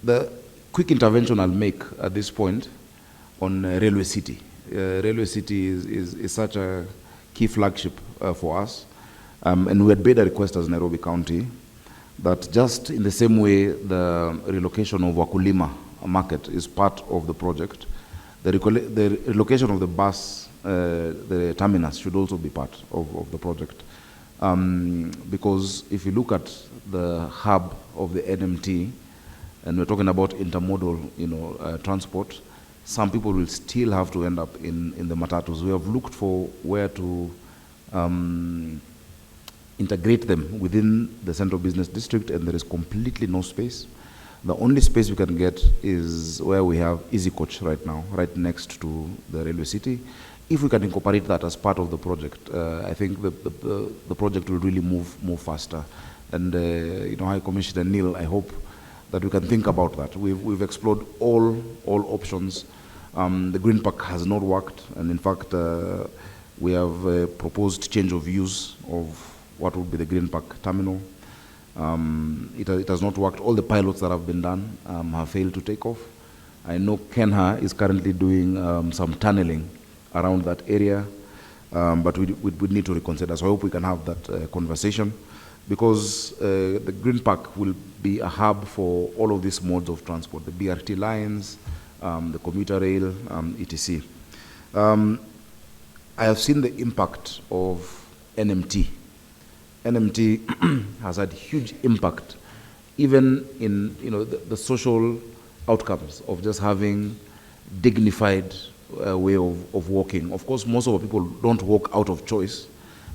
The quick intervention I'll make at this point on Railway City. Railway City is such a key flagship for us. And we had made a request as Nairobi County that just in the same way the relocation of Wakulima market is part of the project, the relocation of the bus, the terminus should also be part of the project. Because if you look at the hub of the NMT, and we're talking about intermodal, transport, some people will still have to end up in the matatus. We have looked for where to integrate them within the central business district, and there is completely no space. The only space we can get is where we have Easy Coach right now, right next to the Railway City. If we can incorporate that as part of the project, I think the project will really move faster. And High Commissioner Neil, I hope that we can think about that. We've explored all options. The Green Park has not worked, and in fact, we have proposed change of use of what would be the Green Park terminal. It has not worked. All the pilots that have been done have failed to take off. I know Kenha is currently doing some tunneling around that area, but we need to reconsider. So I hope we can have that conversation, because the Green Park will be a hub for all of these modes of transport, the BRT lines, the commuter rail, etc. I have seen the impact of NMT. NMT has had huge impact, even in the social outcomes of just having dignified way of walking. Of course, most of our people don't walk out of choice.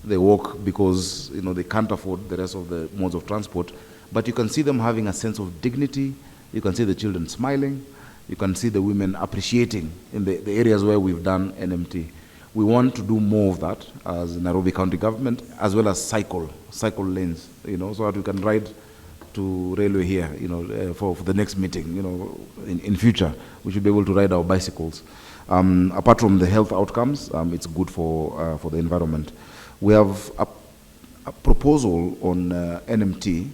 They walk because they can't afford the rest of the modes of transport. But you can see them having a sense of dignity. You can see the children smiling. You can see the women appreciating in the areas where we've done NMT. We want to do more of that as Nairobi County government, as well as cycle lanes, so that we can ride to railway here, for the next meeting, in future, we should be able to ride our bicycles. Apart from the health outcomes, it's good for the environment. We have a proposal on NMT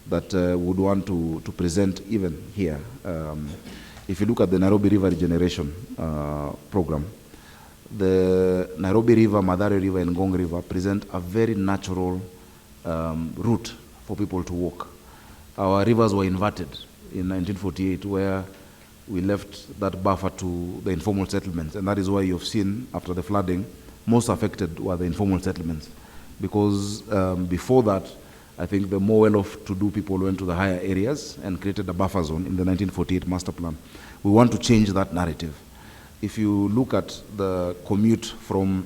that would want to present even here. If you look at the Nairobi River Regeneration program, the Nairobi River, Madare River, and Ngong River present a very natural route for people to walk. Our rivers were inverted in 1948, where we left that buffer to the informal settlements, and that is why you've seen, after the flooding, most affected were the informal settlements. Because before that, I think the more well-off-to-do people went to the higher areas and created a buffer zone in the 1948 master plan. We want to change that narrative. If you look at the commute from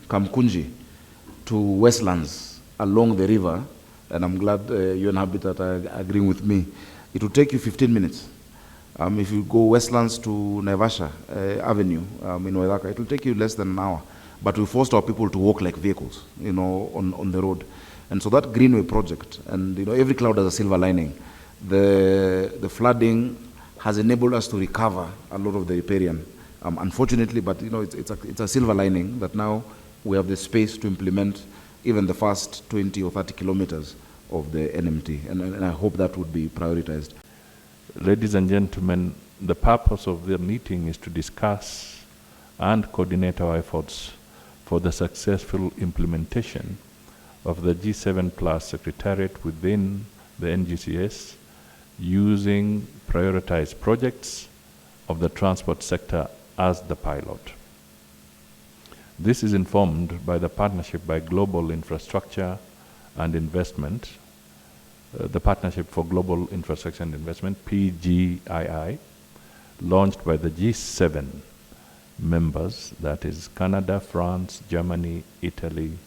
Kamkunji to Westlands along the river, and I'm glad you and Habitat are agreeing with me, it will take you 15 minutes. If you go Westlands to Naivasha Avenue in Waithaka, it will take you less than an hour. But we forced our people to walk like vehicles, on the road. And so that Greenway project, and every cloud has a silver lining. The flooding has enabled us to recover a lot of the riparian. Unfortunately, but it's a silver lining that now we have the space to implement even the first 20 or 30 kilometers of the NMT, and I hope that would be prioritized. Ladies and gentlemen, the purpose of the meeting is to discuss and coordinate our efforts for the successful implementation of the G7 Plus Secretariat within the NGCS, using prioritized projects of the transport sector as the pilot. This is informed by the Partnership by Global Infrastructure and Investment, the Partnership for Global Infrastructure and Investment, PGII, launched by the G7 members, that is Canada, France, Germany, Italy,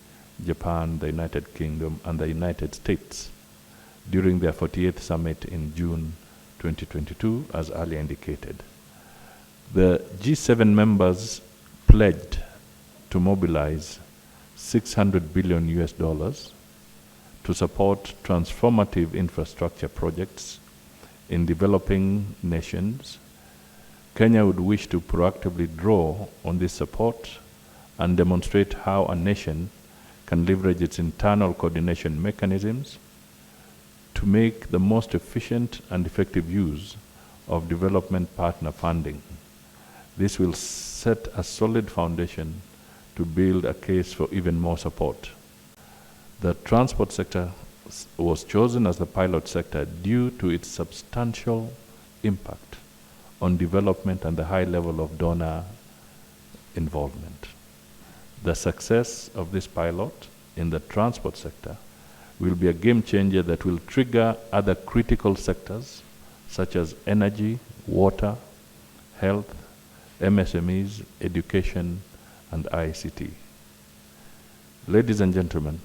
Japan, the United Kingdom, and the United States, during their 48th summit in June 2022, as earlier indicated. The G7 members pledged to mobilize $600 billion to support transformative infrastructure projects in developing nations. Kenya would wish to proactively draw on this support and demonstrate how a nation can leverage its internal coordination mechanisms to make the most efficient and effective use of development partner funding. This will set a solid foundation to build a case for even more support. The transport sector was chosen as the pilot sector due to its substantial impact on development and the high level of donor involvement. The success of this pilot in the transport sector will be a game changer that will trigger other critical sectors such as energy, water, health, MSMEs, education, and ICT. Ladies and gentlemen,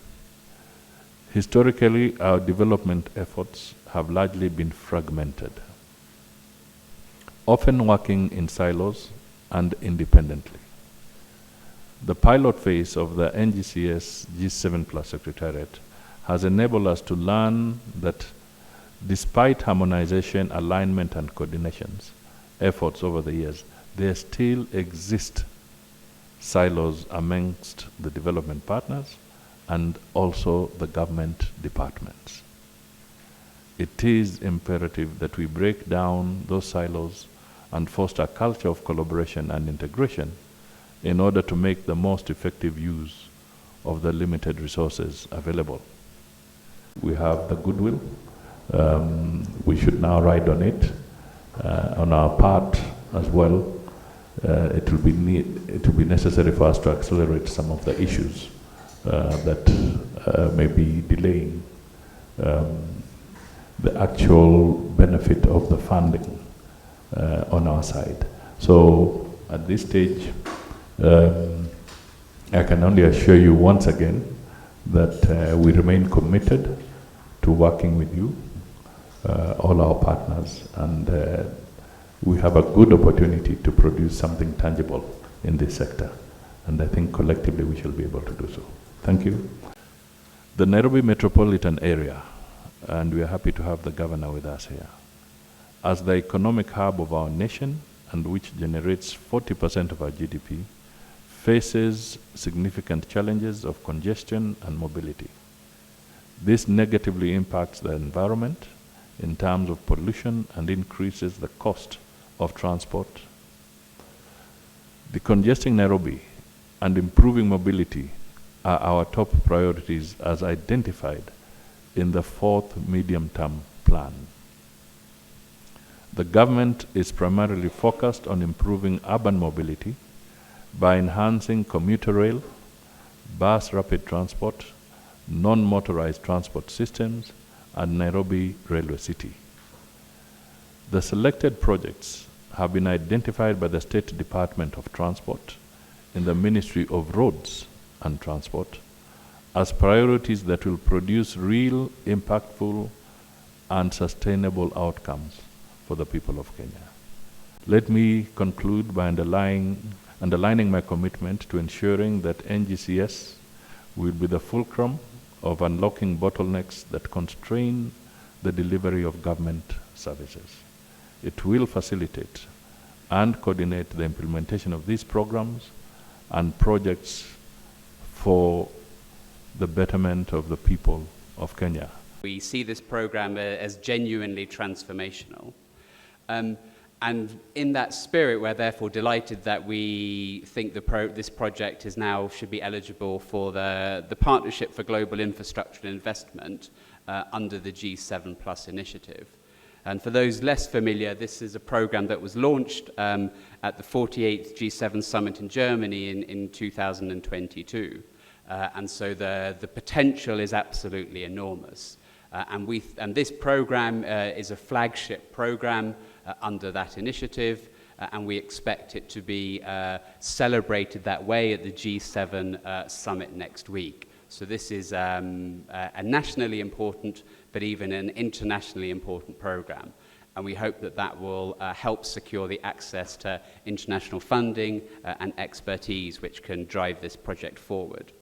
historically, our development efforts have largely been fragmented, often working in silos and independently. The pilot phase of the NGCS G7 Plus Secretariat has enabled us to learn that despite harmonization, alignment, and coordinations efforts over the years, there still exist silos amongst the development partners and also the government departments. It is imperative that we break down those silos and foster a culture of collaboration and integration in order to make the most effective use of the limited resources available. We have the goodwill. We should now ride on it on our part as well. It will be necessary for us to accelerate some of the issues that may be delaying the actual benefit of the funding on our side. So at this stage, I can only assure you once again that we remain committed to working with you, all our partners, and we have a good opportunity to produce something tangible in this sector. And I think collectively we shall be able to do so. Thank you. The Nairobi metropolitan area, and we are happy to have the governor with us here, as the economic hub of our nation and which generates 40% of our GDP, faces significant challenges of congestion and mobility. This negatively impacts the environment in terms of pollution and increases the cost of transport. Decongesting Nairobi and improving mobility are our top priorities as identified in the 4th medium-term plan. The government is primarily focused on improving urban mobility by enhancing commuter rail, bus rapid transport, non-motorized transport systems, and Nairobi Railway City. The selected projects have been identified by the State Department of Transport in the Ministry of Roads and Transport as priorities that will produce real, impactful, and sustainable outcomes for the people of Kenya. Let me conclude by underlining my commitment to ensuring that NGCS will be the fulcrum of unlocking bottlenecks that constrain the delivery of government services. It will facilitate and coordinate the implementation of these programs and projects for the betterment of the people of Kenya. We see this program as genuinely transformational. And in that spirit, we're therefore delighted that we think this project should be eligible for the Partnership for Global Infrastructure and Investment under the G7 Plus initiative. And for those less familiar, this is a program that was launched at the 48th G7 Summit in Germany in 2022. And so the potential is absolutely enormous. And this program is a flagship program under that initiative, and we expect it to be celebrated that way at the G7 summit next week. So this is a nationally important, but even an internationally important program. And we hope that will help secure the access to international funding and expertise which can drive this project forward.